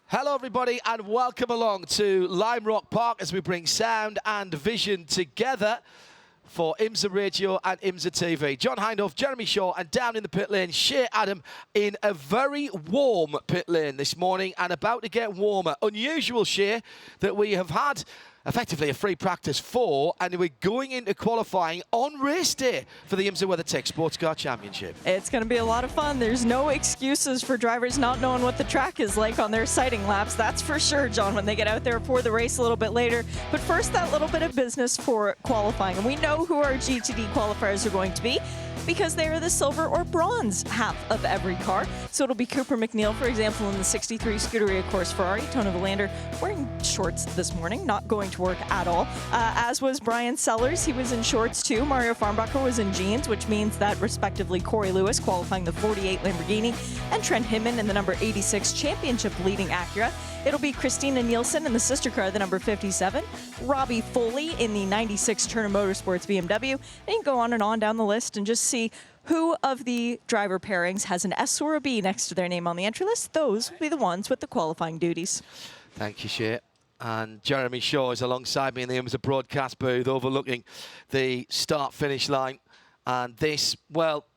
Hello everybody and welcome along to Lime Rock Park as we bring sound and vision together for IMSA Radio and IMSA TV. John Hindhoff, Jeremy Shaw, and down in the pit lane, Shea Adam in a very warm pit lane this morning and about to get warmer. Unusual, Shea, that we have had effectively a free practice for, and we're going into qualifying on race day for the IMSA WeatherTech SportsCar Championship. It's going to be a lot of fun. There's no excuses for drivers not knowing what the track is like on their sighting laps. That's for sure, John, when they get out there for the race a little bit later. But first, that little bit of business for qualifying. And we know who our GTD qualifiers are going to be, because they are the silver or bronze half of every car. So it'll be Cooper McNeil, for example, in the 63 Scuderia Course Ferrari. Tony Valander wearing shorts this morning, not going to work at all. As was Brian Sellers. He was in shorts too. Mario Farnbacher was in jeans, which means that respectively Corey Lewis qualifying the 48 Lamborghini and Trent Hindman in the number 86 Championship leading Acura. It'll be Christina Nielsen in the sister car, the number 57, Robbie Foley in the 96 Turner Motorsports BMW, and you can go on and on down the list and just see who of the driver pairings has an S or a B next to their name on the entry list. Those will be the ones with the qualifying duties. Thank you, Shea. And Jeremy Shaw is alongside me in the IMSA broadcast booth overlooking the start-finish line. And this, well,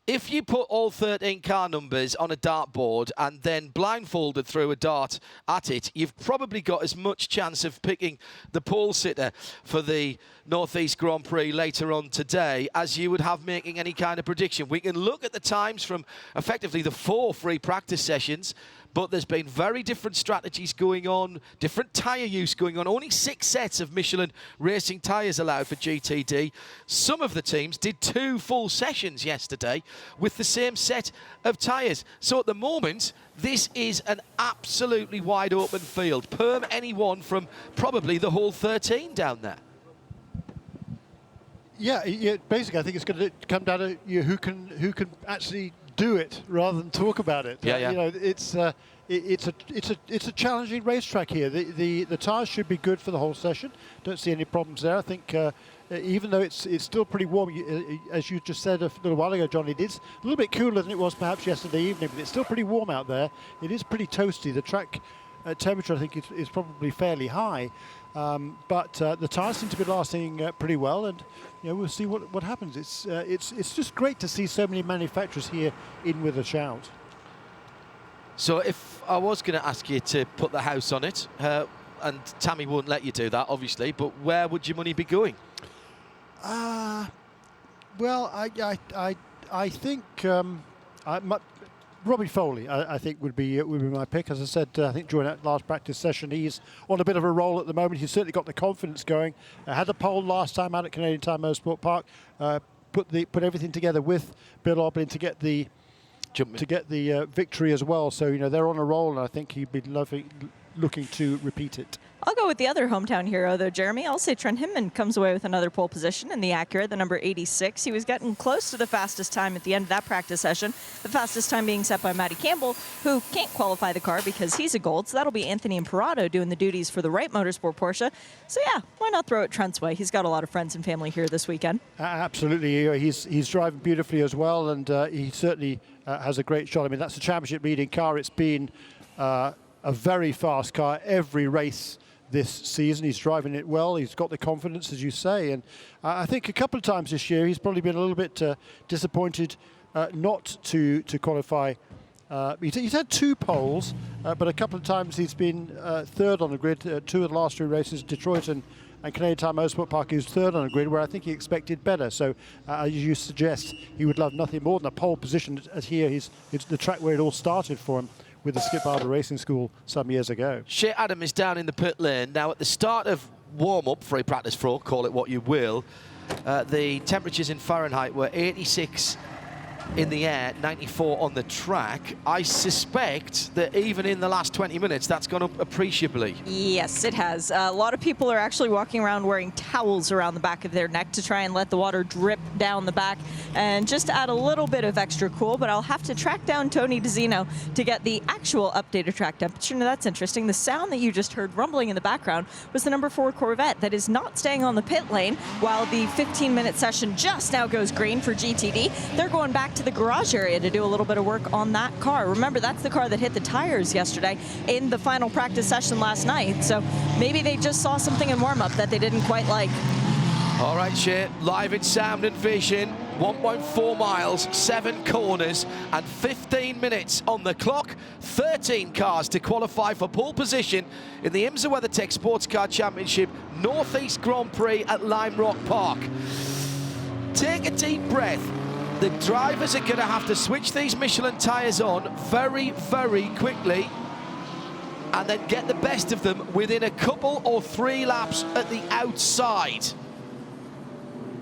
if you put all 13 car numbers on a dartboard and then blindfolded through a dart at it, you've probably got as much chance of picking the pole sitter for the Northeast Grand Prix later on today as you would have making any kind of prediction. We can look at the times from effectively the 4 free practice sessions, but there's been very different strategies going on, different tyre use going on. Only 6 sets of Michelin racing tyres allowed for GTD. Some of the teams did 2 full sessions yesterday with the same set of tyres. So at the moment, this is an absolutely wide open field. Perm anyone from probably the whole 13 down there. Yeah, basically, I think it's going to come down to who can actually do it rather than talk about it. Yeah. You know, it's a challenging racetrack here. The tyres should be good for the whole session. Don't see any problems there. I think even though it's still pretty warm, as you just said a little while ago, John, it is a little bit cooler than it was perhaps yesterday evening, but it's still pretty warm out there. It is pretty toasty. The track temperature, I think, is probably fairly high. But the tyres seem to be lasting pretty well, and we'll see what happens. It's just great to see so many manufacturers here in with a shout. So if I was going to ask you to put the house on it, and Tammy won't let you do that, obviously, but where would your money be going? Well, I think Robbie Foley, I think, would be my pick. As I said, I think during that last practice session, he's on a bit of a roll at the moment. He's certainly got the confidence going. Had a pole last time out at Canadian Tire Motorsport Park. Put everything together with Bill Oblin to get the victory as well. So they're on a roll, and I think he'd be looking to repeat it. I'll go with the other hometown hero, though, Jeremy. I'll say Trent Hindman comes away with another pole position in the Acura, the number 86. He was getting close to the fastest time at the end of that practice session, the fastest time being set by Matty Campbell, who can't qualify the car because he's a gold. So that'll be Anthony Imperato doing the duties for the Wright Motorsport Porsche. So, yeah, why not throw it Trent's way? He's got a lot of friends and family here this weekend. Absolutely. He's driving beautifully as well, and he certainly has a great shot. I mean, that's a championship-leading car. It's been a very fast car every race this season. He's driving it well. He's got the confidence, as you say, and I think a couple of times this year he's probably been a little bit disappointed not to qualify. He's had 2 poles, but a couple of times he's been third on the grid. 2 of the last 3 races, Detroit and Canadian Tire Motorsport Park, he was third on the grid, where I think he expected better. So, as you suggest, he would love nothing more than a pole position. As here, it's the track where it all started for him, with the Skip Barber Racing School some years ago. Shea Adam is down in the pit lane. Now, at the start of warm-up, free practice floor, call it what you will, the temperatures in Fahrenheit were 86 in the air, 94 on the track. I suspect that even in the last 20 minutes, that's gone up appreciably. Yes, it has. A lot of people are actually walking around wearing towels around the back of their neck to try and let the water drip down the back and just add a little bit of extra cool, but I'll have to track down Tony DeZino to get the actual updated track temperature. Now, that's interesting. The sound that you just heard rumbling in the background was the number 4 Corvette that is not staying on the pit lane while the 15-minute session just now goes green for GTD. They're going back back to the garage area to do a little bit of work on that car. Remember, that's the car that hit the tires yesterday in the final practice session last night. So maybe they just saw something in warm-up that they didn't quite like. All right, Shea, live in sound and vision. 1.4 miles, 7 corners, and 15 minutes on the clock. 13 cars to qualify for pole position in the IMSA WeatherTech SportsCar Championship Northeast Grand Prix at Lime Rock Park. Take a deep breath. The drivers are going to have to switch these Michelin tyres on very, very quickly and then get the best of them within a couple or 3 laps at the outside.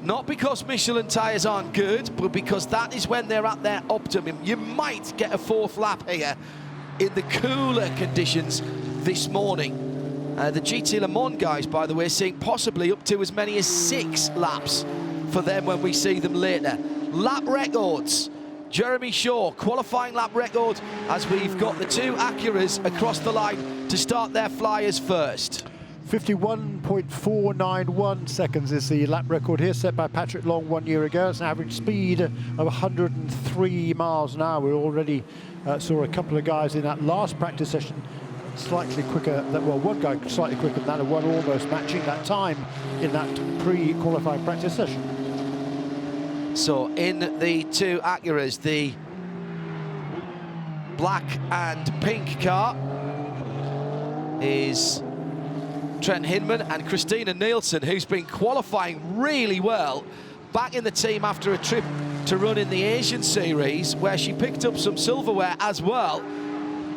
Not because Michelin tyres aren't good, but because that is when they're at their optimum. You might get a 4th lap here in the cooler conditions this morning. The GT Le Mans guys, by the way, seeing possibly up to as many as 6 laps for them when we see them later. Lap records. Jeremy Shaw, qualifying lap record, as we've got the 2 Acuras across the line to start their flyers first. 51.491 seconds is the lap record here, set by Patrick Long 1 year ago. It's an average speed of 103 miles an hour. We already saw a couple of guys in that last practice session slightly quicker, well, one guy slightly quicker than that, and one almost matching that time in that pre-qualifying practice session. So in the 2 Acuras, the black and pink car is Trent Hindman and Christina Nielsen, who's been qualifying really well, back in the team after a trip to run in the Asian Series, where she picked up some silverware as well,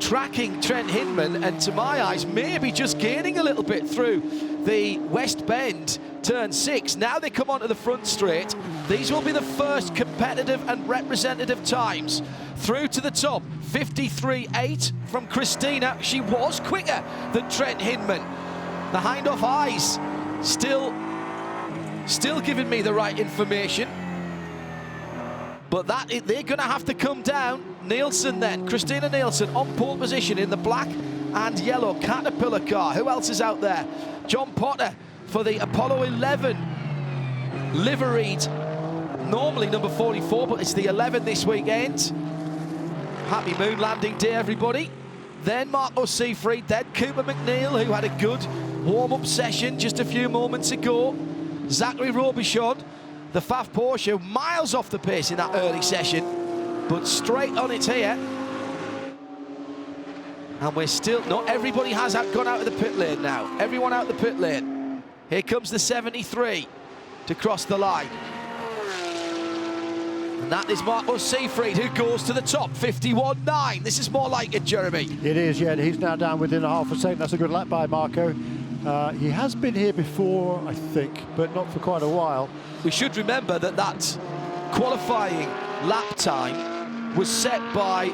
tracking Trent Hindman, and to my eyes, maybe just gaining a little bit through the West Bend, turn 6. Now they come onto the front straight. These will be the first competitive and representative times. Through to the top, 53.8 from Christina. She was quicker than Trent Hindman. The hind-off eyes still giving me the right information. But they're going to have to come down. Nielsen then, Christina Nielsen on pole position in the black and yellow Caterpillar car. Who else is out there? John Potter for the Apollo 11 liveried, normally number 44, but it's the 11 this weekend. Happy moon landing day, everybody. Then Marco Seefried, then Cooper McNeil, who had a good warm-up session just a few moments ago. Zachary Robichon, the Pfaff Porsche, miles off the pace in that early session, but straight on it here. And we're still, not everybody has gone out of the pit lane now. Everyone out the pit lane. Here comes the 73 to cross the line. And that is Marco Seefried, who goes to the top, 51.9. This is more like it, Jeremy. It is, yeah. He's now down within a half a second. That's a good lap by Marco. He has been here before, I think, but not for quite a while. We should remember that qualifying lap time was set by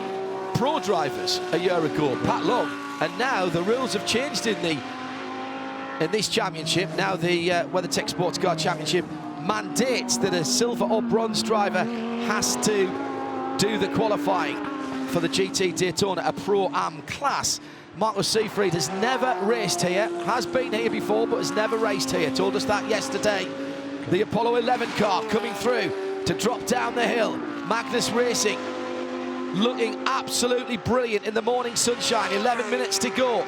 pro drivers a year ago, Pat Long, and now the rules have changed in this championship. Now the WeatherTech SportsCar Championship mandates that a silver or bronze driver has to do the qualifying for the GT Daytona, a Pro-Am class. Marco Seefried has never raced here, has been here before, but has never raced here. Told us that yesterday. The Apollo 11 car coming through to drop down the hill. Magnus Racing looking absolutely brilliant in the morning sunshine. 11 minutes to go.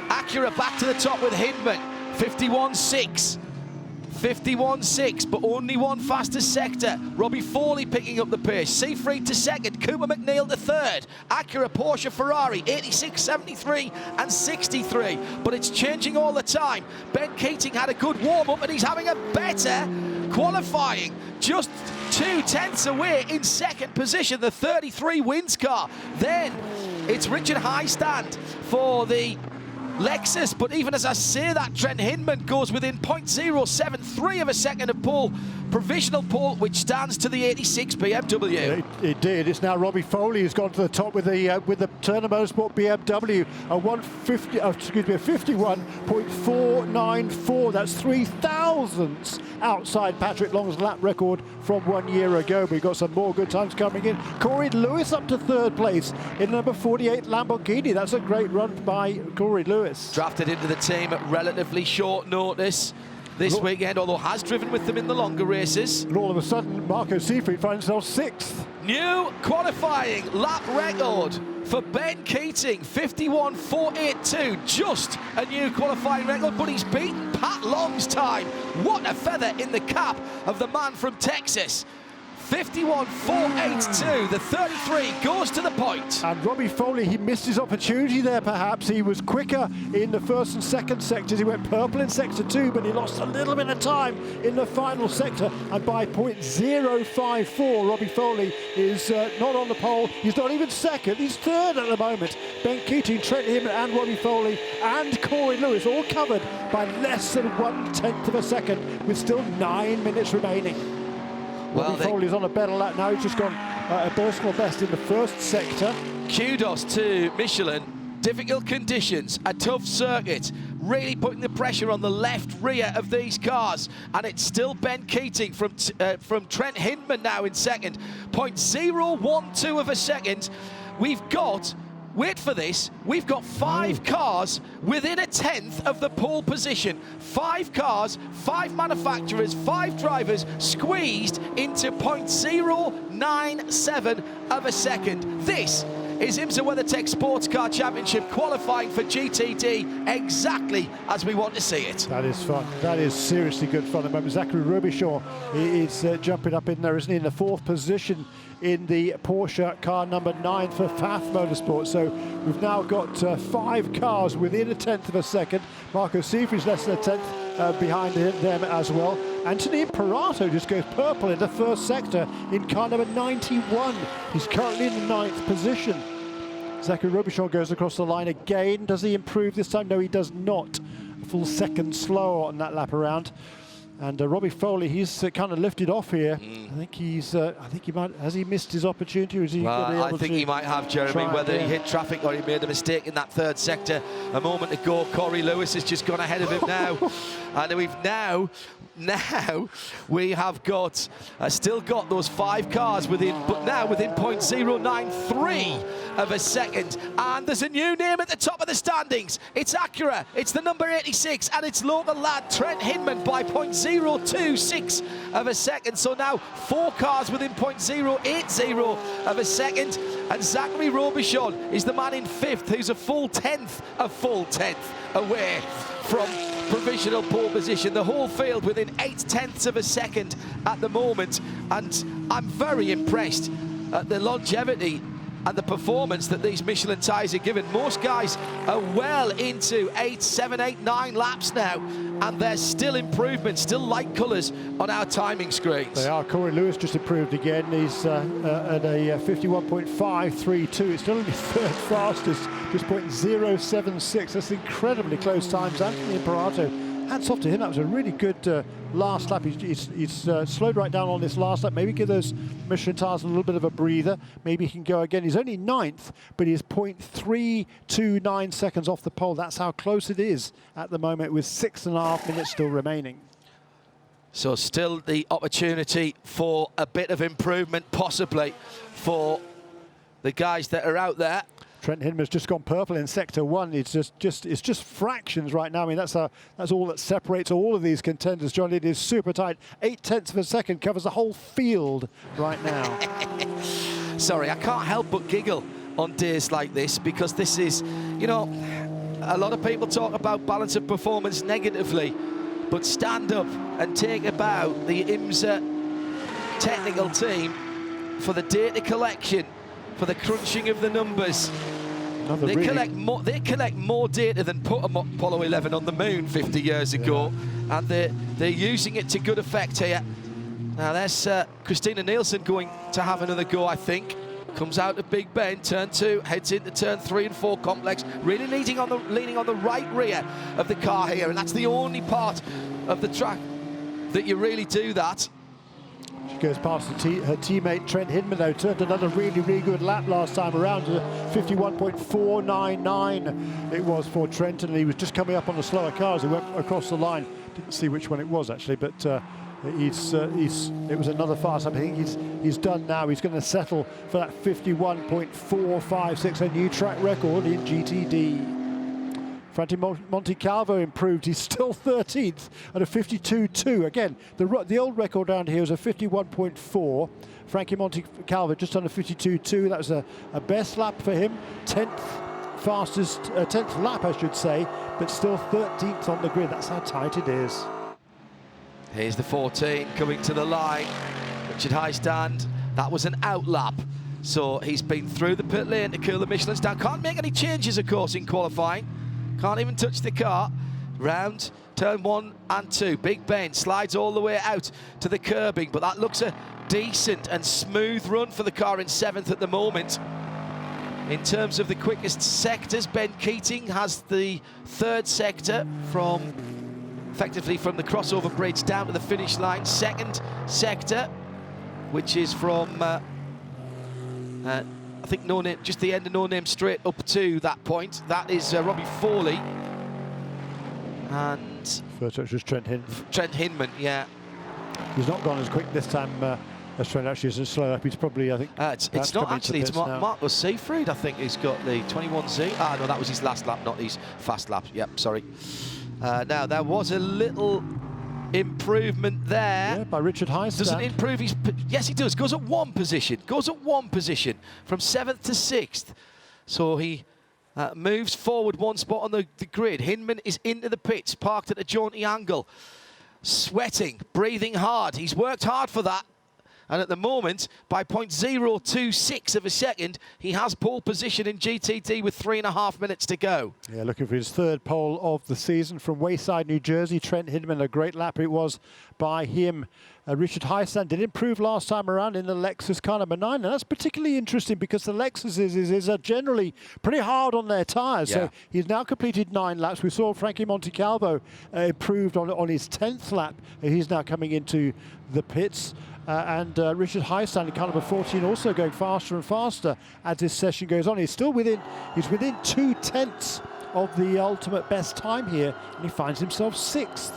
Acura back to the top with Hindman. 51.6. 51.6, but only one faster sector. Robbie Foley picking up the pace. Seefried to second. Cooper McNeil to third. Acura, Porsche, Ferrari, 86, 73 and 63. But it's changing all the time. Ben Keating had a good warm-up and he's having a better qualifying. Just 2/10 away in second position, the 33 wins car. Then it's Richard Highstand for the Lexus, but even as I say that, Trent Hindman goes within 0.073 of a second of pole, provisional pole, which stands to the 86 BMW. It did. It's now Robbie Foley who's gone to the top with the Turner Motorsport BMW, a 51.494. That's 3 thousandths outside Patrick Long's lap record from 1 year ago. We've got some more good times coming in. Corey Lewis up to third place in number 48 Lamborghini. That's a great run by Corey Lewis. Drafted into the team at relatively short notice. this weekend, although has driven with them in the longer races. And all of a sudden, Marco Seifert finds himself 6th. New qualifying lap record for Ben Keating, 51.482, just a new qualifying record, but he's beaten Pat Long's time. What a feather in the cap of the man from Texas. 51.482, the 33 goes to the point. And Robbie Foley, he missed his opportunity there perhaps. He was quicker in the first and second sectors. He went purple in sector 2, but he lost a little bit of time in the final sector. And by .054, Robbie Foley is not on the pole. He's not even second. He's third at the moment. Ben Keating, Trent Hindman and Robbie Foley and Corey Lewis all covered by less than 1/10 of a second with still 9 minutes remaining. Well, Robbie Foley's on a better lap now. He's just gone a personal best in the first sector. Kudos to Michelin. Difficult conditions, a tough circuit, really putting the pressure on the left rear of these cars, and it's still Ben Keating from Trent Hindman now in second. 0.012 of a second. We've got, wait for this, we've got 5 cars within 1/10 of the pole position. 5 cars, 5 manufacturers, 5 drivers squeezed into 0.097 of a second. This is IMSA WeatherTech SportsCar Championship qualifying for GTD exactly as we want to see it. That is fun. That is seriously good fun. Remember, Zachary Robichaud is jumping up in there, isn't he, in the 4th position in the Porsche car number 9 for FAF Motorsport. So we've now got 5 cars within 1/10 of a second. Marco Seifert's less than 1/10 behind them as well. Anthony Imperato just goes purple in the first sector in car number 91. He's currently in the 9th position. Zachary Robichaud goes across the line again. Does he improve this time? No, he does not. A full second slower on that lap around. And Robbie Foley, he's kind of lifted off here. I think he might, has he missed his opportunity? Or is he I think he might have, Jeremy, whether he hit traffic or he made a mistake in that 3rd sector a moment ago. Corey Lewis has just gone ahead of him now. And we've now we have got still got those 5 cars within, but now within 0.093 of a second. And there's a new name at the top of the standings. It's Acura, it's the number 86, and it's local lad Trent Hindman by 0.026 of a second. So now 4 cars within 0.080 of a second. And Zachary Robichaud is the man in 5th, who's a full 10th away from provisional pole position. The whole field within 0.8 of a second at the moment, and I'm very impressed at the longevity and the performance that these Michelin tyres are given. Most guys are well into 8, 7, 8, 9 laps now, and there's still improvement, still light colours on our timing screens. They are. Corey Lewis just improved again. He's at a 51.532. It's still only 3rd fastest, just 0.076. That's incredibly close times. Anthony Imperato, hats off to him. That was a really good last lap. He's slowed right down on this last lap. Maybe give those Michelin tyres a little bit of a breather. Maybe he can go again. He's only 9th, but he's 0.329 seconds off the pole. That's how close it is at the moment, with 6.5 minutes still remaining. So still the opportunity for a bit of improvement, possibly, for the guys that are out there. Trent Hindman's just gone purple in sector 1. It's just fractions right now. I mean, that's all that separates all of these contenders, John. It is super tight. 0.8 of a second covers the whole field right now. Sorry, I can't help but giggle on days like this, because this is, you know, a lot of people talk about balance of performance negatively, but stand up and take about the IMSA technical team for the data collection, for the crunching of the numbers. They collect more data than put Apollo 11 on the moon 50 years ago, and they're using it to good effect here. Now there's Christina Nielsen going to have another go, I think. Comes out of Big Ben, turn 2, heads into turn 3 and 4 complex, really leaning on the right rear of the car here, and that's the only part of the track that you really do that. She goes past her teammate Trent Hindman, though, turned another really, really good lap last time around. 51.499 it was for Trent, and he was just coming up on the slower cars. He went across the line. Didn't see which one it was, actually, but it was another fast lap. I think he's done now. He's going to settle for that 51.456, a new track record in GTD. Frankie Montecalvo improved. He's still 13th at a 52.2. Again, the old record down here was a 51.4. Frankie Montecalvo just under 52.2. That was a best lap for him. 10th lap, I should say, but still 13th on the grid. That's how tight it is. Here's the 14 coming to the line. Richard Highstand, that was an out lap. So he's been through the pit lane to cool the Michelin's down. Can't make any changes, of course, in qualifying. Can't even touch the car. Round turn 1 and 2. Big Ben slides all the way out to the curbing, but that looks a decent and smooth run for the car in 7th at the moment. In terms of the quickest sectors, Ben Keating has the 3rd sector effectively from the crossover bridge down to the finish line. 2nd sector, which is from I think No Name, just the end of No Name straight up to that point. That is Robbie Foley. And first touch was Trent Hindman. Trent Hindman, yeah. He's not gone as quick this time as Trent actually is slow up. He's probably, I think. It's not actually, it's Marcus Seyfried, I think, who's got the 21Z. Ah, no, that was his last lap, not his fast lap. Yep, sorry. Now, there was a little improvement there. Yeah, by Richard Highstand. Doesn't improve his... Yes, he does. Goes at one position. Goes at one position from 7th to 6th. So he moves forward one spot on the grid. Hindman is into the pits, parked at a jaunty angle. Sweating, breathing hard. He's worked hard for that. And at the moment, by 0.026 of a second, he has pole position in GTD with 3.5 minutes to go. Yeah, looking for his 3rd pole of the season from Wayside, New Jersey. Trent Hindman, a great lap it was by him. Richard Highstand did improve last time around in the Lexus car number 9, and that's particularly interesting because the Lexuses are generally pretty hard on their tyres. So he's now completed 9 laps. We saw Frankie Montecalvo improved on his 10th lap. He's now coming into the pits. And Richard Highstand in car number 14 also going faster and faster as this session goes on. He's within 2/10 of the ultimate best time here, and he finds himself 6th.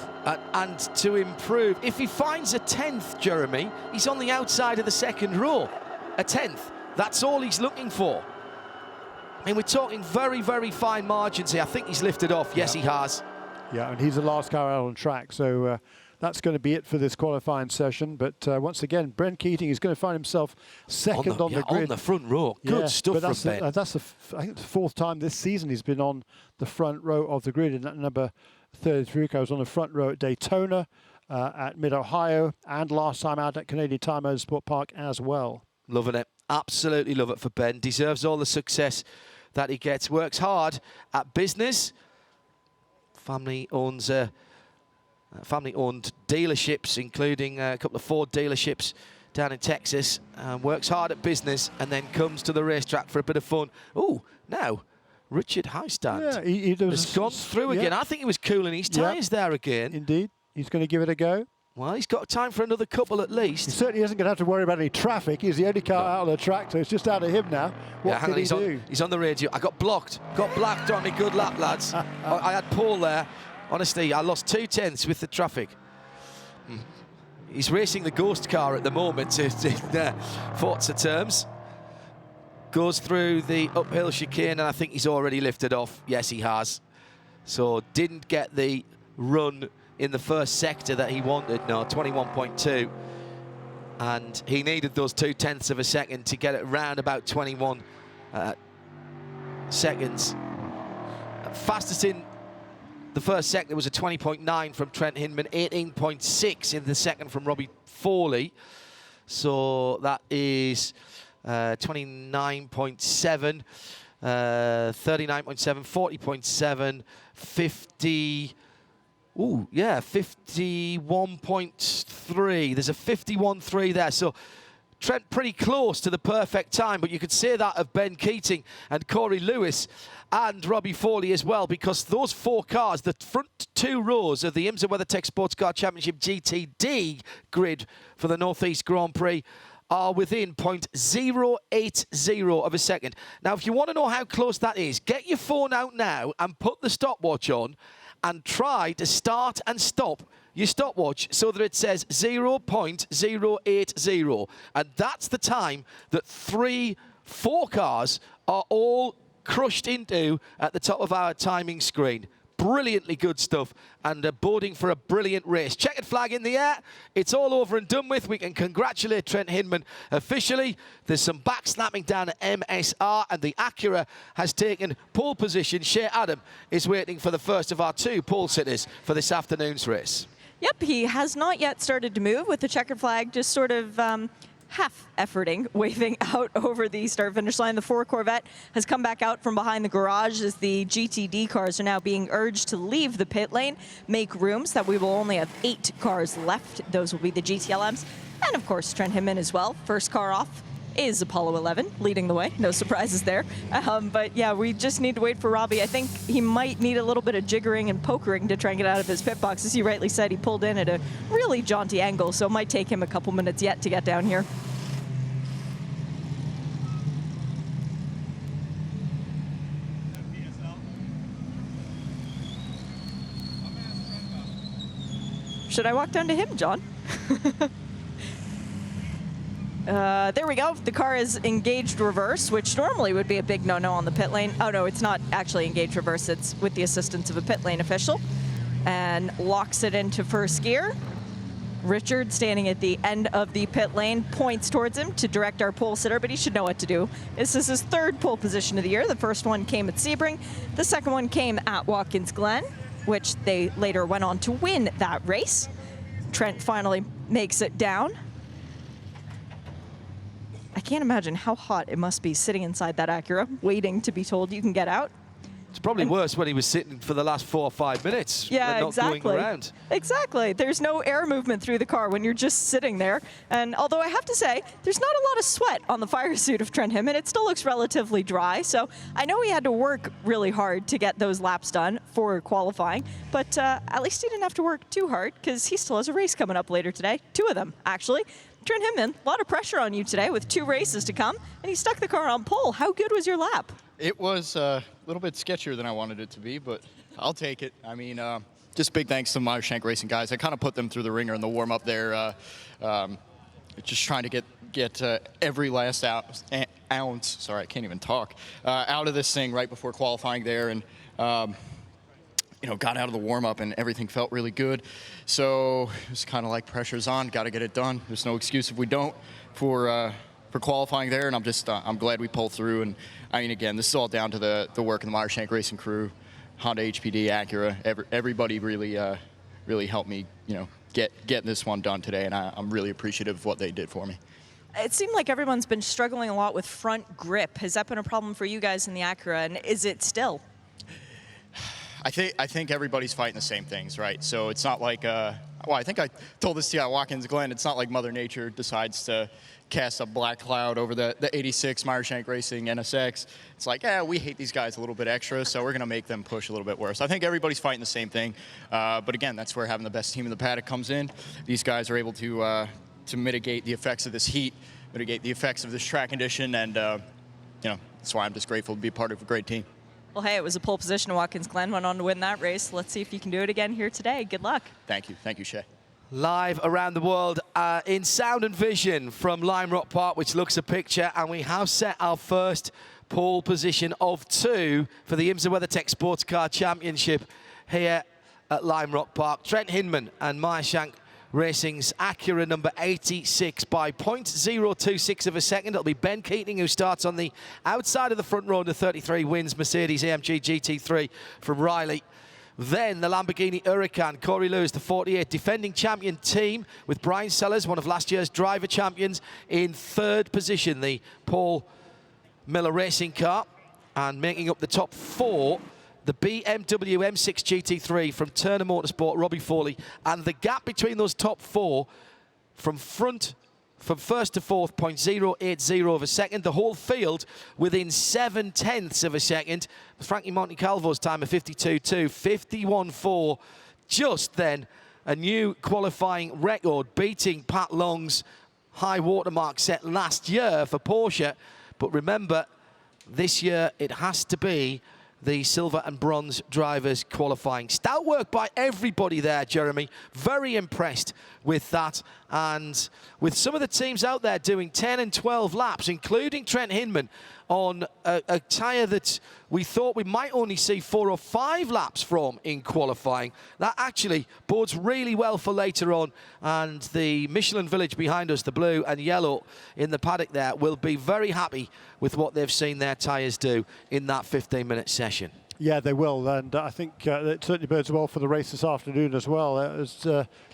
And to improve, if he finds a 10th, Jeremy, he's on the outside of the 2nd row. A 10th, that's all he's looking for. I mean, we're talking very, very fine margins here. I think he's lifted off. Yes, he has. Yeah, and he's the last car out on track, so that's going to be it for this qualifying session. But once again, Brent Keating is going to find himself 2nd on the grid. On the front row. Good stuff from Ben. That's I think the 4th time this season he's been on the front row of the grid. In that number 33 car was on the front row at Daytona, at Mid-Ohio, and last time out at Canadian Tire Motorsport Park as well. Loving it. Absolutely love it for Ben. Deserves all the success that he gets. Works hard at business. Family owns... family-owned dealerships, including a couple of Ford dealerships down in Texas, works hard at business and then comes to the racetrack for a bit of fun. Oh, now, Richard Highstand has gone through again. I think he was cooling his tyres there again. Indeed. He's going to give it a go. Well, he's got time for another couple at least. He certainly isn't going to have to worry about any traffic. He's the only car out on the track, so it's just out of him now. What can he do? He's on the radio. I got blocked. Got blacked on me. Good lap, lads. I had Paul there. Honestly, I lost 2/10 with the traffic. He's racing the ghost car at the moment in Forza terms. Goes through the uphill chicane, and I think he's already lifted off. Yes, he has. So didn't get the run in the first sector that he wanted. No, 21.2. And he needed those 0.2 of a second to get it round about 21 seconds. Fastest in the first sector was a 20.9 from Trent Hindman, 18.6 in the second from Robbie Foley. So that is 29.7, 39.7, 40.7, 50. Ooh, yeah, 51.3. There's a 51.3 there. So Trent pretty close to the perfect time, but you could say that of Ben Keating and Corey Lewis and Robbie Foley as well, because those 4 cars, the front 2 rows of the IMSA WeatherTech SportsCar Championship GTD grid for the Northeast Grand Prix, are within 0.080 of a second. Now, if you want to know how close that is, get your phone out now and put the stopwatch on and try to start and stop your stopwatch so that it says 0.080. And that's the time that 4 cars are all crushed into at the top of our timing screen. Brilliantly good stuff, and boarding for a brilliant race. Checkered flag in the air. It's all over and done with. We can congratulate Trent Hindman officially. There's some backslapping down at MSR, and the Acura has taken pole position. Shea Adam is waiting for the first of our 2 pole sitters for this afternoon's race. Yep, he has not yet started to move, with the checkered flag just sort of half-efforting, waving out over the start-finish line. The 4 Corvette has come back out from behind the garage as the GTD cars are now being urged to leave the pit lane, make room so that we will only have 8 cars left. Those will be the GTLMs, and of course Trent Hindman as well. First car off is Apollo 11, leading the way. No surprises there. But yeah, we just need to wait for Robbie. I think he might need a little bit of jiggering and pokering to try and get out of his pit box. As he rightly said, he pulled in at a really jaunty angle, so it might take him a couple minutes yet to get down here. Should I walk down to him, John? There we go. The car is engaged reverse, which normally would be a big no-no on the pit lane. Oh, no, it's not actually engaged reverse. It's with the assistance of a pit lane official. And locks it into first gear. Richard, standing at the end of the pit lane, points towards him to direct our pole sitter, but he should know what to do. This is his 3rd pole position of the year. The first one came at Sebring. The second one came at Watkins Glen, which they later went on to win that race. Trent finally makes it down. I can't imagine how hot it must be sitting inside that Acura, waiting to be told you can get out. It's probably worse when he was sitting for the last 4 or 5 minutes. Yeah, not exactly. Going around. Exactly. There's no air movement through the car when you're just sitting there. And although I have to say, there's not a lot of sweat on the fire suit of Trent Hindman. It still looks relatively dry. So I know he had to work really hard to get those laps done for qualifying. But at least he didn't have to work too hard, because he still has a race coming up later today. 2 of them, actually. Trent Hindman, a lot of pressure on you today with 2 races to come, and he stuck the car on pole. How good was your lap? It was a little bit sketchier than I wanted it to be, but I'll take it. I mean, just big thanks to the Meyershank Racing guys. I kind of put them through the ringer in the warm-up there, just trying to get every last ounce, sorry, I can't even talk, out of this thing right before qualifying there, and you know, got out of the warm-up and everything felt really good. So it was kind of like pressure's on, got to get it done. There's no excuse if we don't for qualifying there, and I'm glad we pulled through. And I mean, again, this is all down to the work of the Meyershank Racing crew, Honda, HPD, Acura. Everybody really helped me, you know, get this one done today, and I'm really appreciative of what they did for me. It seemed like everyone's been struggling a lot with front grip. Has that been a problem for you guys in the Acura, and is it still? I think everybody's fighting the same things, right? So it's not like, well, I think I told this to you at Watkins Glen, it's not like Mother Nature decides to cast a black cloud over the 86 Meyershank Racing NSX. It's like, yeah, we hate these guys a little bit extra, so we're going to make them push a little bit worse. I think everybody's fighting the same thing. But again, that's where having the best team in the paddock comes in. These guys are able to mitigate the effects of this heat, mitigate the effects of this track condition, and you know, that's why I'm just grateful to be part of a great team. Well, hey, it was a pole position at Watkins Glen, went on to win that race. Let's see if you can do it again here today. Good luck. Thank you, Shea. Live around the world in sound and vision from Lime Rock Park, which looks a picture, and we have set our first pole position of 2 for the IMSA WeatherTech SportsCar Championship here at Lime Rock Park. Trent Hindman and Meyershank Racing's Acura number 86 by 0.026 of a second. It'll be Ben Keating who starts on the outside of the front row in the 33 wins Mercedes AMG GT3 from Riley. Then the Lamborghini Huracan, Corey Lewis, the 48 defending champion team, with Brian Sellers, one of last year's driver champions, in 3rd position. The Paul Miller racing car, and making up the top 4, the BMW M6 GT3 from Turner Motorsport, Robbie Foley, and the gap between those top 4 from first to fourth, 0.080 of a second. The whole field within 7/10 of a second. Frankie Montecalvo's time of 52.2, 51.4. Just then, a new qualifying record, beating Pat Long's high watermark set last year for Porsche. But remember, this year it has to be the silver and bronze drivers qualifying. Stout work by everybody there, Jeremy. Very impressed with that. And with some of the teams out there doing 10 and 12 laps, including Trent Hindman on a tyre that we thought we might only see 4 or 5 laps from in qualifying. That actually bodes really well for later on, and the Michelin Village behind us, the blue and yellow in the paddock there, will be very happy with what they've seen their tyres do in that 15-minute session. Yeah, they will, and I think it certainly bodes well for the race this afternoon as well. As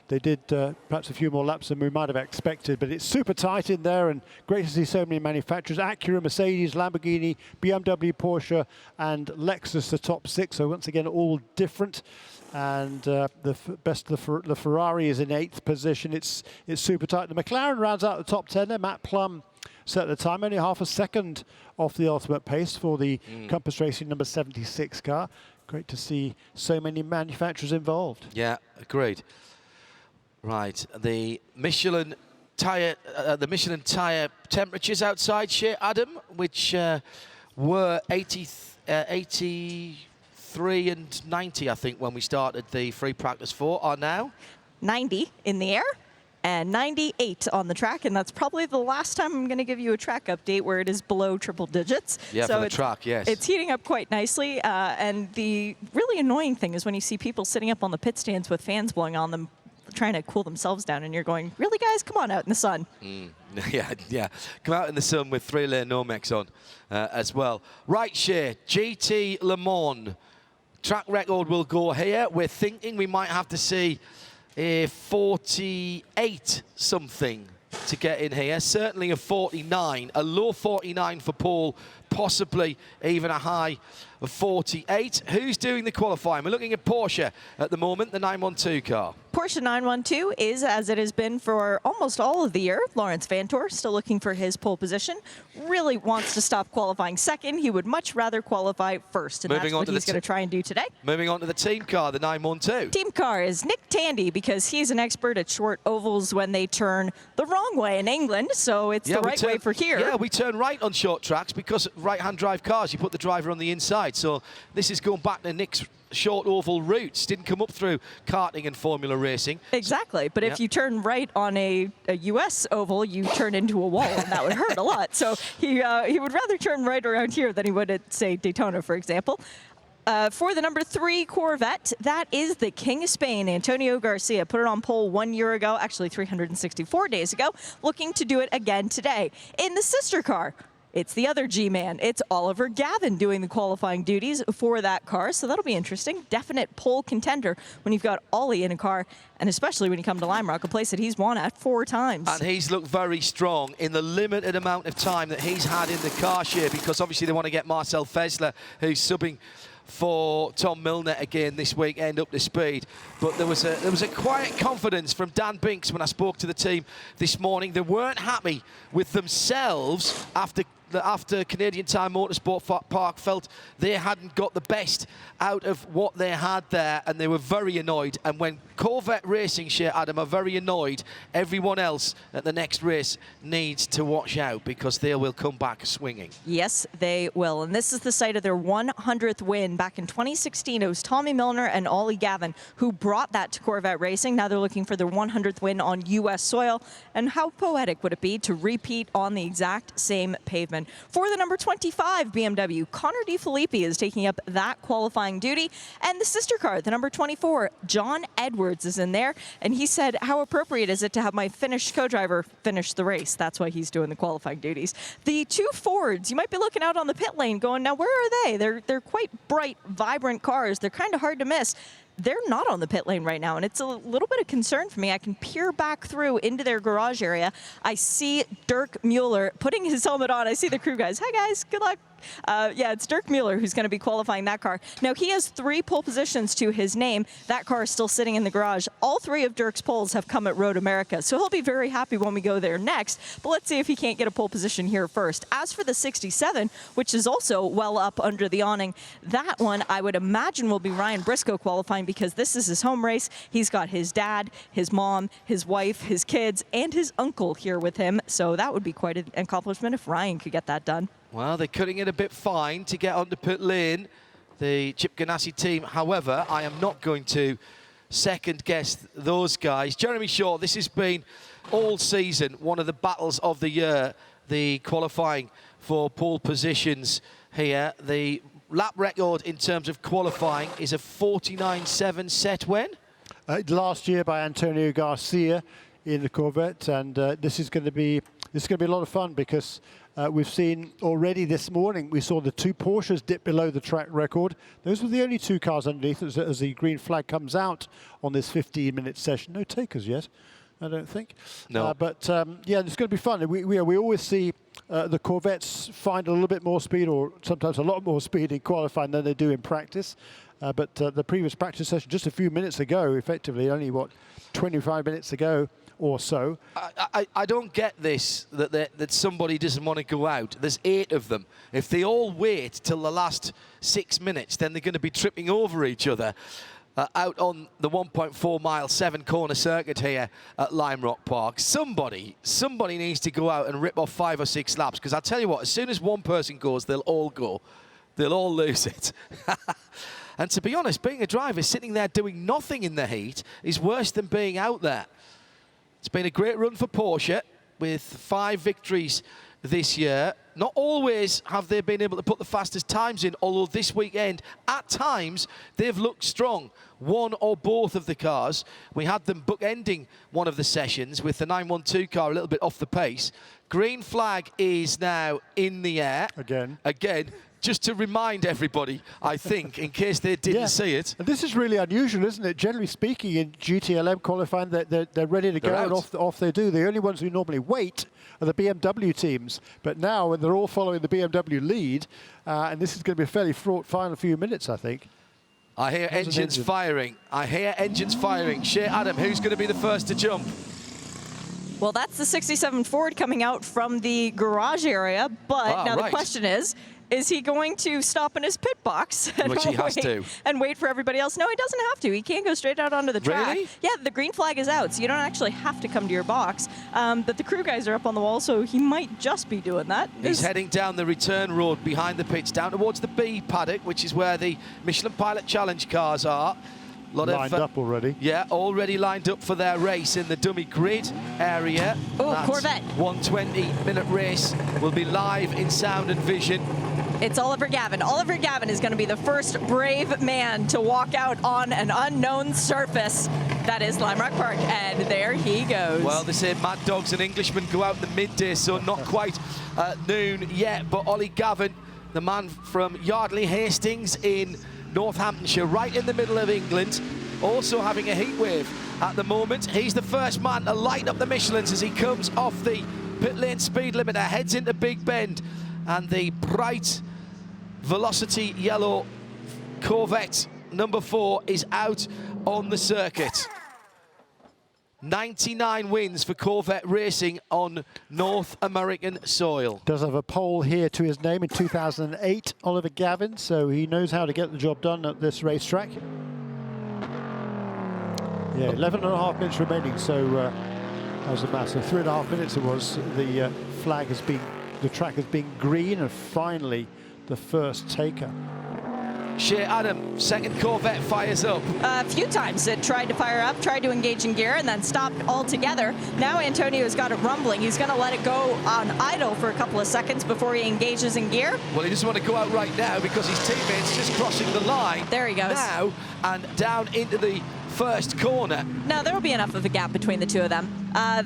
they did perhaps a few more laps than we might have expected, but it's super tight in there, and great to see so many manufacturers: Acura, Mercedes, Lamborghini, BMW, Porsche, and Lexus, the top 6. So once again, all different. And the Ferrari is in 8th position. It's super tight. The McLaren rounds out the top 10 there. Matt Plum set the time, only half a second off the ultimate pace for the Compass Racing number 76 car. Great to see so many manufacturers involved. Yeah, agreed. Right, the Michelin tyre temperatures outside, Adam, which were 83 and 90, I think, when we started the free practice 4, are now 90 in the air and 98 on the track, and that's probably the last time I'm going to give you a track update where it is below triple digits. Yeah, so for the track, yes. It's heating up quite nicely, and the really annoying thing is when you see people sitting up on the pit stands with fans blowing on them, trying to cool themselves down, and you're going, really, guys? Come on out in the sun. Yeah. Come out in the sun with 3-lane Nomex on as well. Right, Shea, GT Le Mans. Track record will go here. We're thinking we might have to see a 48 something to get in here. Certainly a 49, a low 49 for Paul, possibly even a high of 48. Who's doing the qualifying? We're looking at Porsche at the moment, the 912 car. Porsche 912 is, as it has been for almost all of the year, Lawrence Vantor, still looking for his pole position. Really wants to stop qualifying second. He would much rather qualify first, and that's what he's going to try and do today. Moving on to the team car, the 912. Team car is Nick Tandy, because he's an expert at short ovals when they turn the wrong way in England, so it's the right way for here. Yeah, we turn right on short tracks because right-hand drive cars, you put the driver on the inside. So this is going back to Nick's short oval routes. Didn't come up through karting and Formula Racing. Exactly, but if you turn right on a US oval, you turn into a wall, and that would hurt a lot. So he would rather turn right around here than he would at, say, Daytona, for example. For the number 3 Corvette, that is the King of Spain, Antonio Garcia. Put it on pole 1 year ago, actually 364 days ago, looking to do it again today. In the sister car, it's the other G-man. It's Oliver Gavin doing the qualifying duties for that car, so that'll be interesting. Definite pole contender when you've got Ollie in a car, and especially when you come to Lime Rock, a place that he's won at 4 times. And he's looked very strong in the limited amount of time that he's had in the car share, because obviously they want to get Marcel Fesler, who's subbing for Tom Milner again this weekend, up to speed. But there was a quiet confidence from Dan Binks when I spoke to the team this morning. They weren't happy with themselves after Canadian Tire Motorsport Park felt they hadn't got the best out of what they had there, and they were very annoyed. And when Corvette Racing, Adam, are very annoyed, everyone else at the next race needs to watch out, because they will come back swinging. Yes, they will. And this is the site of their 100th win back in 2016. It was Tommy Milner and Ollie Gavin who brought that to Corvette Racing. Now they're looking for their 100th win on U.S. soil. And how poetic would it be to repeat on the exact same pavement? For the number 25 BMW, Connor DeFilippi is taking up that qualifying duty. And the sister car, the number 24, John Edwards, is in there. And he said, how appropriate is it to have my Finnish co-driver finish the race? That's why he's doing the qualifying duties. The 2 Fords, you might be looking out on the pit lane going, now where are they? They're quite bright, vibrant cars. They're kind of hard to miss. They're not on the pit lane right now, and it's a little bit of concern for me. I can peer back through into their garage area. I see Dirk Mueller putting his helmet on. I see the crew guys. Hi, guys. Good luck. Yeah, it's Dirk Mueller who's going to be qualifying that car. Now, he has 3 pole positions to his name. That car is still sitting in the garage. All 3 of Dirk's poles have come at Road America, so he'll be very happy when we go there next. But let's see if he can't get a pole position here first. As for the 67, which is also well up under the awning, that one I would imagine will be Ryan Briscoe qualifying, because this is his home race. He's got his dad, his mom, his wife, his kids, and his uncle here with him. So that would be quite an accomplishment if Ryan could get that done. Well, they're cutting it a bit fine to get onto pit lane, the Chip Ganassi team. However, I am not going to second-guess those guys. Jeremy Shaw, this has been all season one of the battles of the year, the qualifying for pole positions here. The lap record in terms of qualifying is a 49.7 set when? Last year by Antonio Garcia in the Corvette, and this is going to be a lot of fun because we've seen already this morning, we saw the 2 Porsches dip below the track record. Those were the only 2 cars underneath as the green flag comes out on this 15-minute session. No takers yet, I don't think. No. Yeah, it's going to be fun. We always see the Corvettes find a little bit more speed, or sometimes a lot more speed in qualifying than they do in practice. But the previous practice session, just a few minutes ago, effectively, only, 25 minutes ago or so. I don't get this, that somebody doesn't want to go out. There's 8 of them. If they all wait till the last 6 minutes, then they're going to be tripping over each other out on the 1.4-mile 7-corner circuit here at Lime Rock Park. Somebody needs to go out and rip off 5 or 6 laps, because I'll tell you what, as soon as one person goes, they'll all go. They'll all lose it. And to be honest, being a driver sitting there doing nothing in the heat is worse than being out there. It's been a great run for Porsche with 5 victories this year. Not always have they been able to put the fastest times in, although this weekend, at times, they've looked strong. One or both of the cars. We had them bookending one of the sessions with the 912 car a little bit off the pace. Green flag is now in the air. Again. Just to remind everybody, I think, in case they didn't see it. And this is really unusual, isn't it? Generally speaking, in GTLM qualifying, they're ready to go, and off they do. The only ones who normally wait are the BMW teams. But now, when they're all following the BMW lead, and this is going to be a fairly fraught final few minutes, I think. I hear engines firing. Shea Adam, who's going to be the first to jump? Well, that's the 67 Ford coming out from the garage area. But now the question is he going to stop in his pit box and wait for everybody else? No, he doesn't have to. He can go straight out onto the track. Really? Yeah, the green flag is out, so you don't actually have to come to your box. But the crew guys are up on the wall, so he might just be doing that. He's heading down the return road behind the pits, down towards the B paddock, which is where the Michelin Pilot Challenge cars are. Lined up already. Yeah, already lined up for their race in the dummy grid area. Oh, Corvette. 120-minute race will be live in sound and vision. It's Oliver Gavin. Oliver Gavin is going to be the first brave man to walk out on an unknown surface. That is Lime Rock Park, and there he goes. Well, they say mad dogs and Englishmen go out in the midday, so not quite noon yet. But Ollie Gavin, the man from Yardley Hastings in Northamptonshire, right in the middle of England, also having a heat wave at the moment. He's the first man to light up the Michelins as he comes off the pit lane speed limiter, heads into Big Bend, and the bright velocity yellow Corvette number 4 is out on the circuit. 99 wins for Corvette Racing on North American soil. Does have a pole here to his name in 2008, Oliver Gavin, so he knows how to get the job done at this racetrack. Yeah, 11.5 minutes remaining, so how's the matter? 3.5 minutes it was. The flag has been, the track has been green, and finally the first taker. Shea Adam, second Corvette fires up. A few times it tried to fire up, tried to engage in gear, and then stopped altogether. Now Antonio's got it rumbling. He's going to let it go on idle for a couple of seconds before he engages in gear. Well, he doesn't want to go out right now because his teammate's just crossing the line. There he goes. Now, and down into the first corner. Now, there will be enough of a gap between the two of them.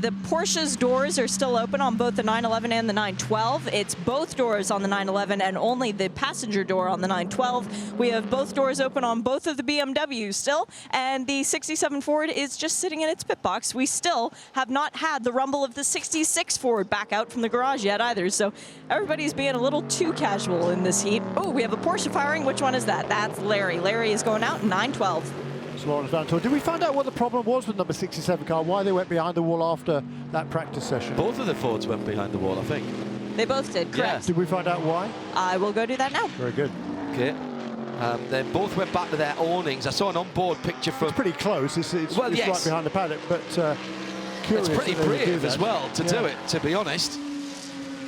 The Porsche's doors are still open on both the 911 and the 912. It's both doors on the 911 and only the passenger door on the 912. We have both doors open on both of the BMWs still, and the 67 Ford is just sitting in its pit box. We still have not had the rumble of the 66 Ford back out from the garage yet either, so everybody's being a little too casual in this heat. Oh, we have a Porsche firing. Which one is that? That's Larry. Larry is going out in 912. Lawrence Van Toor. Did we find out what the problem was with number 67 car? Why they went behind the wall after that practice session? Both of the Fords went behind the wall, I think. They both did, correct. Yeah. Did we find out why? I will go do that now. Very good. Okay. They both went back to their awnings. I saw an onboard picture from... It's pretty close. It's right behind the paddock, but curious. It's pretty brave as well to do it, to be honest.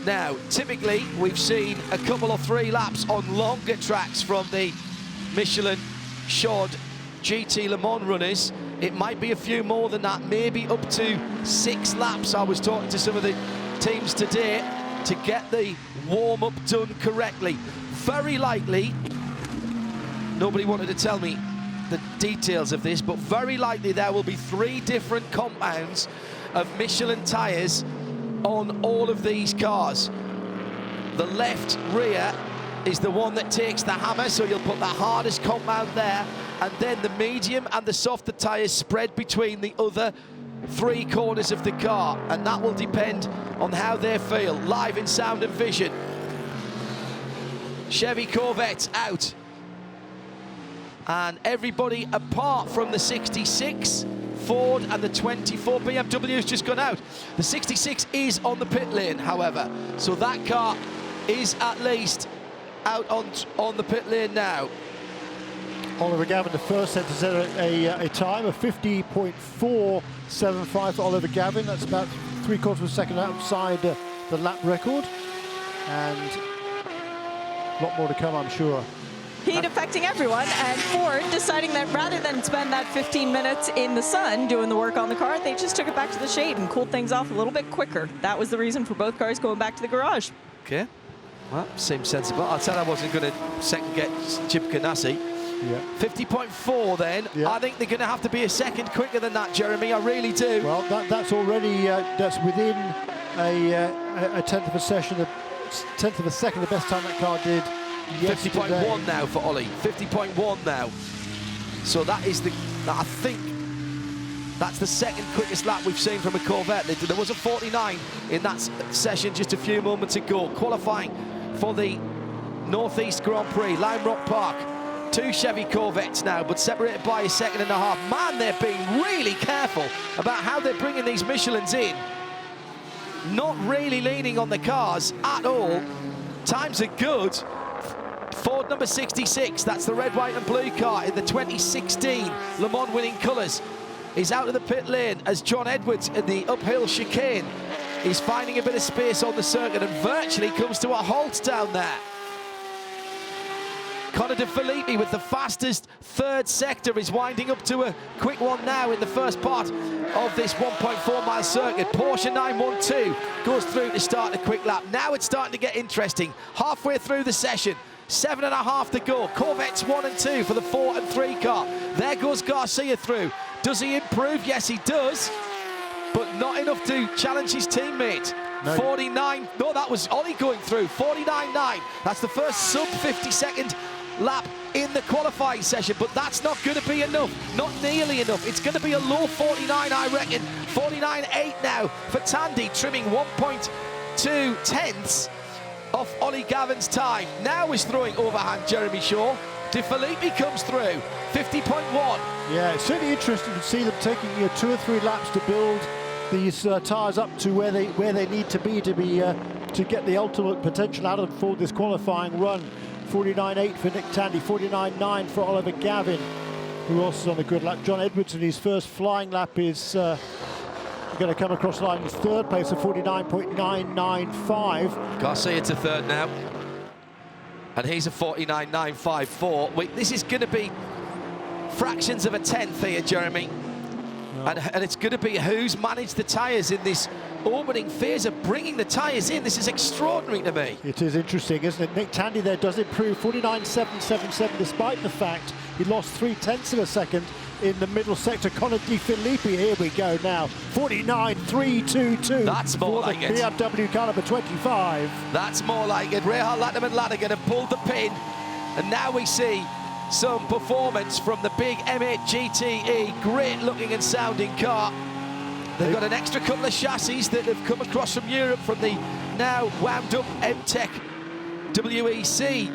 Now, typically, we've seen a couple or 3 laps on longer tracks from the Michelin Shod GT Le Mans runners. It might be a few more than that, maybe up to 6 laps. I was talking to some of the teams today, to get the warm-up done correctly. Very likely, nobody wanted to tell me the details of this, but very likely there will be 3 different compounds of Michelin tyres on all of these cars. The left rear is the one that takes the hammer, so you'll put the hardest compound there, and then the medium and the softer tyres spread between the other 3 corners of the car, and that will depend on how they feel. Live in sound and vision. Chevy Corvette out. And everybody apart from the 66, Ford and the 24 BMW has just gone out. The 66 is on the pit lane, however, so that car is at least out on the pit lane now. Oliver Gavin, the first set, to set a time of 50.475 for Oliver Gavin. That's about 3/4 of a second outside the lap record. And a lot more to come, I'm sure. Heat affecting everyone, and Ford deciding that rather than spend that 15 minutes in the sun doing the work on the car, they just took it back to the shade and cooled things off a little bit quicker. That was the reason for both cars going back to the garage. Okay, well, seems sensible. I said I wasn't going to second guess Chip Ganassi. Yeah. 50.4 then. Yeah. I think they're going to have to be a second quicker than that, Jeremy. I really do. Well, that's already that's within a tenth of a second, the best time that car did. 50.1 now for Ollie. 50.1 now. So that is I think that's the second quickest lap we've seen from a Corvette. There was a 49 in that session just a few moments ago. Qualifying for the Northeast Grand Prix, Lime Rock Park. 2 Chevy Corvettes now, but separated by a second and a half. Man, they're being really careful about how they're bringing these Michelins in. Not really leaning on the cars at all. Times are good. Ford number 66, that's the red, white and blue car in the 2016 Le Mans winning colours, is out of the pit lane as John Edwards in the uphill chicane is finding a bit of space on the circuit and virtually comes to a halt down there. Connor De Filippi with the fastest 3rd sector is winding up to a quick one now in the first part of this 1.4 mile circuit. Porsche 912 goes through to start a quick lap. Now it's starting to get interesting. Halfway through the session, 7.5 to go. Corvettes 1 and 2 for the 4 and 3 car. There goes Garcia through. Does he improve? Yes, he does, but not enough to challenge his teammate. No. 49, no, that was Ollie going through. 49.9. That's the first sub 50-second lap in the qualifying session, but that's not going to be enough. Not nearly enough. It's going to be a low 49, I reckon. 49.8 now for Tandy, trimming 1.2 tenths off Ollie Gavin's time. Now is throwing overhand Jeremy Shaw. De Filippi comes through, 50.1. Yeah, it's certainly interesting to see them taking 2 or 3 laps to build these tyres up to where they need to be to get the ultimate potential out of them for this qualifying run. 49.8 for Nick Tandy, 49.9 for Oliver Gavin, who also is on the good lap. John Edwards in his first flying lap is going to come across the line in 3rd place at 49.995. Garcia to 3rd now. And he's a 49.954. Wait, this is going to be fractions of a tenth here, Jeremy. No. And it's going to be who's managed the tyres in this opening phase of bringing the tyres in. This is extraordinary to me. It is interesting, isn't it? Nick Tandy there does improve, 49.777, despite the fact he lost 0.3 of a second in the middle sector. Connor De Filippi, here we go now, 49.322. That's more like it. BMW car number 25. That's more like it. Rehal Latterman Latigan have pulled the pin, and now we see some performance from the big M8 GTE. Great looking and sounding car. They've got an extra couple of chassis that have come across from Europe from the now wound up M-Tech WEC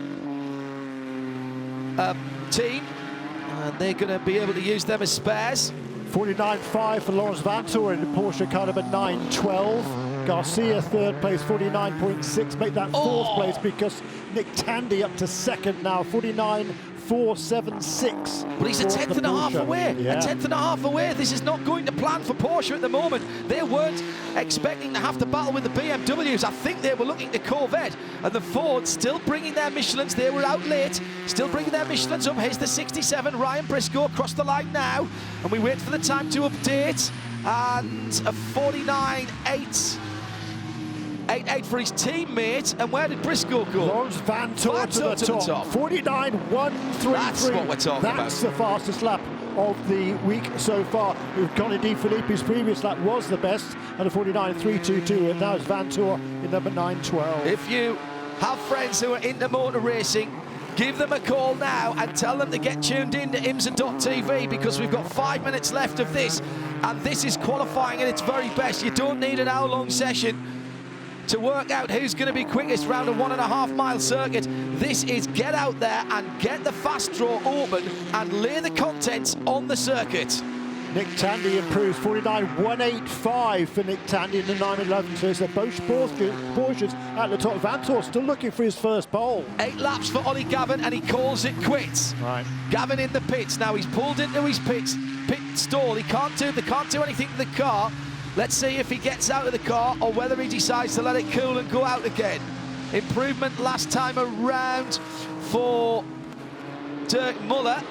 team. And they're going to be able to use them as spares. 49.5 for Lawrence Vantor in the Porsche car number 912. Garcia 3rd place, 49.6. Make that 4th place because Nick Tandy up to 2nd now, 49.476. But he's a tenth and a half away. Yeah. A tenth and a half away. This is not going to plan for Porsche at the moment. They weren't expecting to have to battle with the BMWs. I think they were looking to Corvette. And the Ford still bringing their Michelins. They were out late. Still bringing their Michelins up. Here's the 67. Ryan Briscoe across the line now. And we wait for the time to update. And a 49.8. 8.8 for his teammate. And where did Briscoe go? Lawrence Vantour to the top. 49.133. That's what we're talking about. That's the fastest lap of the week so far. Connie Di Filippi's previous lap was the best at a 49.322, and now it's Vantour in number 9.12. If you have friends who are into motor racing, give them a call now and tell them to get tuned in to IMSA.tv, because we've got 5 minutes left of this, and this is qualifying at its very best. You don't need an hour-long session to work out who's going to be quickest round a 1.5 mile circuit. This is get out there and get the fast draw open and lay the contents on the circuit. Nick Tandy improves, 49.185 for Nick Tandy in the 9.11. So it's a Porsches at the top. Vantour still looking for his first pole. 8 laps for Ollie Gavin, and he calls it quits. Right. Gavin in the pits. Now he's pulled into his pit stall. They can't do anything to the car. Let's see if he gets out of the car or whether he decides to let it cool and go out again. Improvement last time around for Dirk Muller.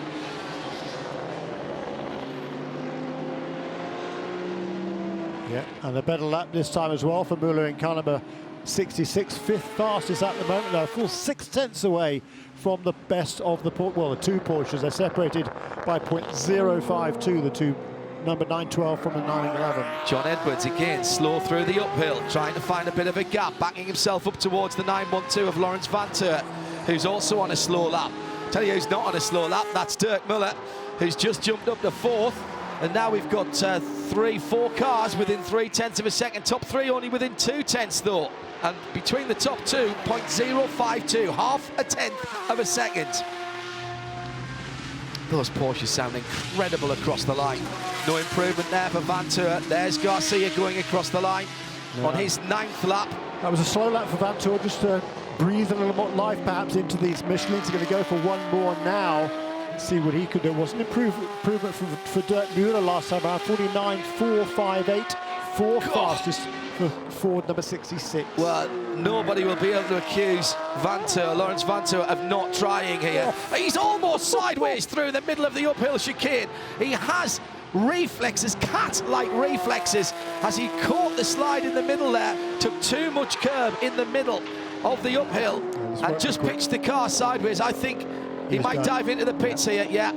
Yeah, and a better lap this time as well for Muller in car number 66, 5th fastest at the moment. Now, a full 6/10 away from the best of the the two Porsches. They're separated by 0.052, the two number 912 from the 911. John Edwards again, slow through the uphill, trying to find a bit of a gap, backing himself up towards the 912 of Lawrence Vantour, who's also on a slow lap. Tell you who's not on a slow lap, that's Dirk Muller, who's just jumped up to 4th. And now we've got 4 cars within 0.3 of a second. Top 3 only within 0.2 though. And between the top 2, 0.052, half a tenth of a second. Those Porsches sound incredible across the line. No improvement there for Vantour. There's Garcia going across the line on his 9th lap. That was a slow lap for Vantour, just to breathe a little more life perhaps into these Michelins. He's going to go for one more now. See what he could do. It was an improvement for Dirk Muller last time around. 49.458, 4th fastest for Ford number 66. Well, nobody will be able to accuse Lawrence Vantour of not trying here. He's almost sideways through the middle of the uphill chicane. He has reflexes, cat-like reflexes, as he caught the slide in the middle there, took too much curb in the middle of the uphill and just pitched the car sideways. I think he might dive into the pits here, yeah.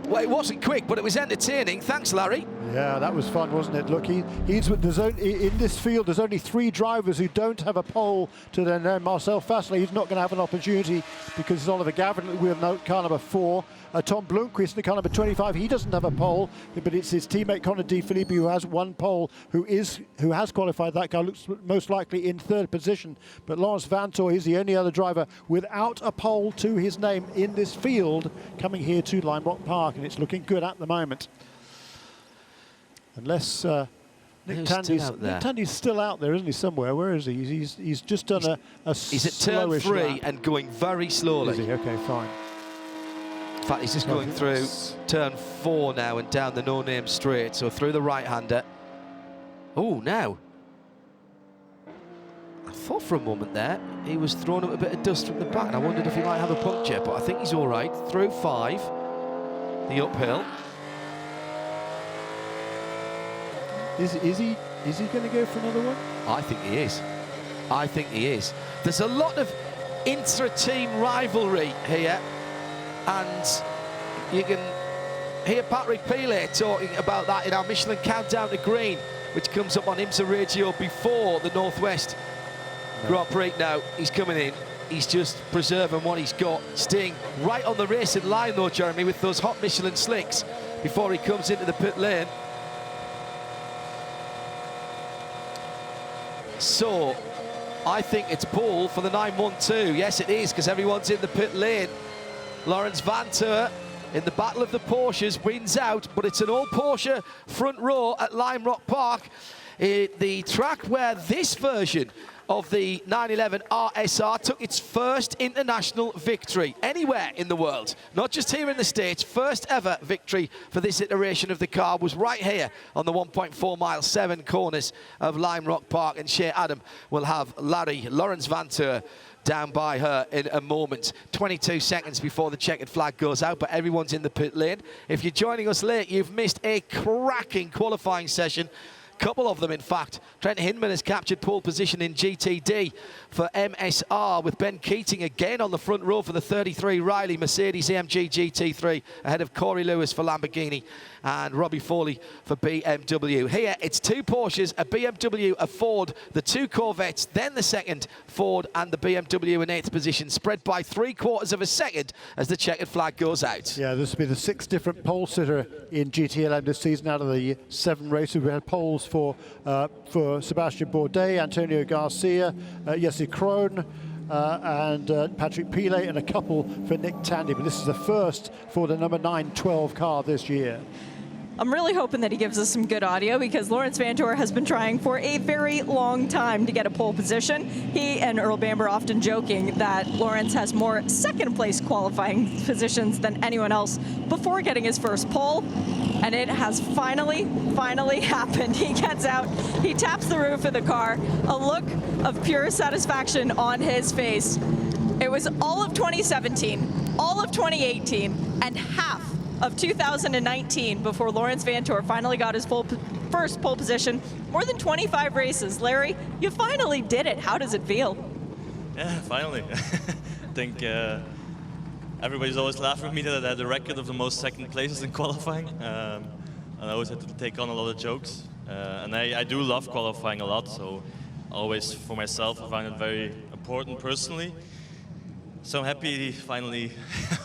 Well, it wasn't quick, but it was entertaining. Thanks, Larry. Yeah, that was fun, wasn't it? Look, in this field, there's only 3 drivers who don't have a pole to their name. Marcel Fassler, he's not going to have an opportunity because it's Oliver Gavin with car number 4. Tom Blomqvist in car number 25, he doesn't have a pole, but it's his teammate Connie Di Filippi who has 1 pole, who has qualified. That guy looks most likely in 3rd position. But Lawrence Vantour, he's the only other driver without a pole to his name in this field coming here to Lime Rock Park, and it's looking good at the moment. Unless Nick Tandy's still out there, isn't he, somewhere? Where is he? He's just done a He's at turn 3 lap. and going very slowly. Is he? Okay, fine. In fact, he's just going through turn 4 now and down the no-name straight, so through the right-hander. Oh, now. I thought for a moment there he was throwing up a bit of dust from the back, and I wondered if he might have a puncture, but I think he's all right. Through 5, the uphill. Is he going to go for another one? I think he is. I think he is. There's a lot of intra-team rivalry here, and you can hear Patrick Pilet talking about that in our Michelin Countdown to Green, which comes up on IMSA Radio before the Northwest Grand Prix. Now he's coming in. He's just preserving what he's got, staying right on the racing line though, Jeremy, with those hot Michelin slicks before he comes into the pit lane. So, I think it's pole for the 912. Yes, it is, because everyone's in the pit lane. Lawrence Vantour in the battle of the Porsches wins out, but it's an all Porsche front row at Lime Rock Park. The track where this version of the 911 RSR took its first international victory anywhere in the world, not just here in the States. First ever victory for this iteration of the car was right here on the 1.4 mile 7 corners of Lime Rock Park, and Shea Adam will have Lawrence Vantour down by her in a moment. 22 seconds before the checkered flag goes out, but everyone's in the pit lane. If you're joining us late, you've missed a cracking qualifying session. couple of them, in fact. Trent Hindman has captured pole position in GTD for MSR, with Ben Keating again on the front row for the 33 Riley Mercedes-AMG GT3, ahead of Corey Lewis for Lamborghini and Robbie Foley for BMW. Here, it's 2 Porsches, a BMW, a Ford, the 2 Corvettes, then the second Ford and the BMW in 8th position, spread by 3/4 of a second as the checkered flag goes out. Yeah, this will be the 6th different pole sitter in GTLM this season. Out of the 7 races, we had poles for Sebastian Bourdais, Antonio Garcia, Jesse Krohn, and Patrick Pilet, and a couple for Nick Tandy. But this is the first for the number 912 car this year. I'm really hoping that he gives us some good audio, because Lawrence Vantor has been trying for a very long time to get a pole position. He and Earl Bamber often joking that Lawrence has more second place qualifying positions than anyone else before getting his first pole. And it has finally happened. He gets out, he taps the roof of the car, a look of pure satisfaction on his face. It was all of 2017, all of 2018, and half of 2019 before Lawrence Vantor finally got his first pole position. More than 25 races. Larry, you finally did it. How does it feel? Yeah, finally. I think everybody's always laughing at me that I had the record of the most second places in qualifying. And I always had to take on a lot of jokes. And I do love qualifying a lot, so always for myself I find it very important personally. So I'm happy finally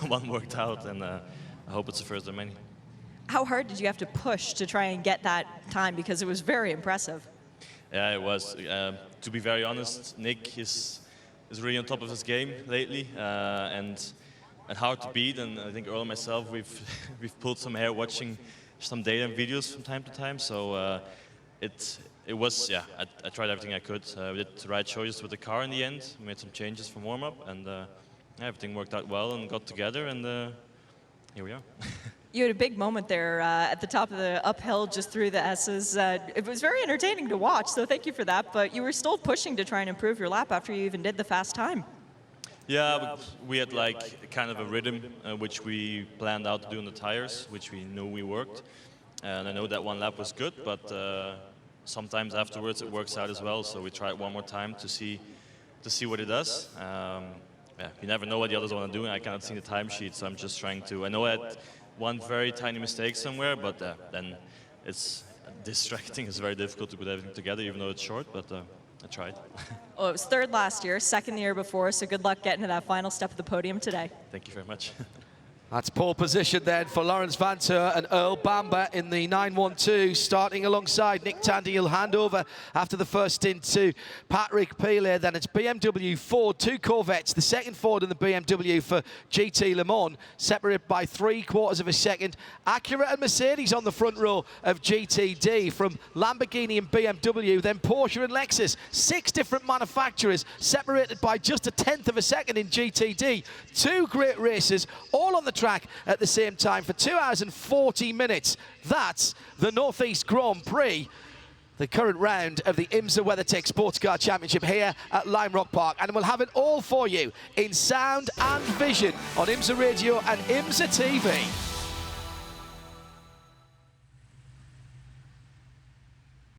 one worked out, and I hope it's the first of many. How hard did you have to push to try and get that time? Because it was very impressive. Yeah, it was. To be very honest, Nick is really on top of his game lately, and hard to beat. And I think Earl and myself, we've pulled some hair watching some data and videos from time to time. So it was, yeah, I tried everything I could. We did the right choices with the car in the end. We made some changes from warm-up, and everything worked out well and got together, and here we are. You had a big moment there at the top of the uphill, just through the S's. It was very entertaining to watch, so thank you for that. But you were still pushing to try and improve your lap after you even did the fast time. Yeah, we had like kind of a rhythm which we planned out to do on the tires, which we knew we worked. And I know that one lap was good, but sometimes afterwards it works out as well. So we tried one more time to see what it does. Yeah, you never know what the others want to do, and I cannot see the timesheet, so I'm just trying to. I know I had one very tiny mistake somewhere, but then it's distracting. It's very difficult to put everything together, even though it's short, but I tried. Well, it was 3rd last year, 2nd the year before, so good luck getting to that final step of the podium today. Thank you very much. That's pole position then for Lawrence Vantor and Earl Bamber in the 912, starting alongside Nick Tandy. He'll hand over after the first stint to Patrick Pilet. Then it's BMW, Ford, 2 Corvettes, the second Ford and the BMW for GT Le Mans, separated by 3/4 of a second. Acura and Mercedes on the front row of GTD, from Lamborghini and BMW, then Porsche and Lexus. 6 different manufacturers separated by just 1/10 of a second in GTD. 2 great races, all on the track at the same time for 2 hours and 40 minutes. That's the Northeast Grand Prix, the current round of the IMSA WeatherTech SportsCar Championship here at Lime Rock Park. And we'll have it all for you in sound and vision on IMSA Radio and IMSA TV.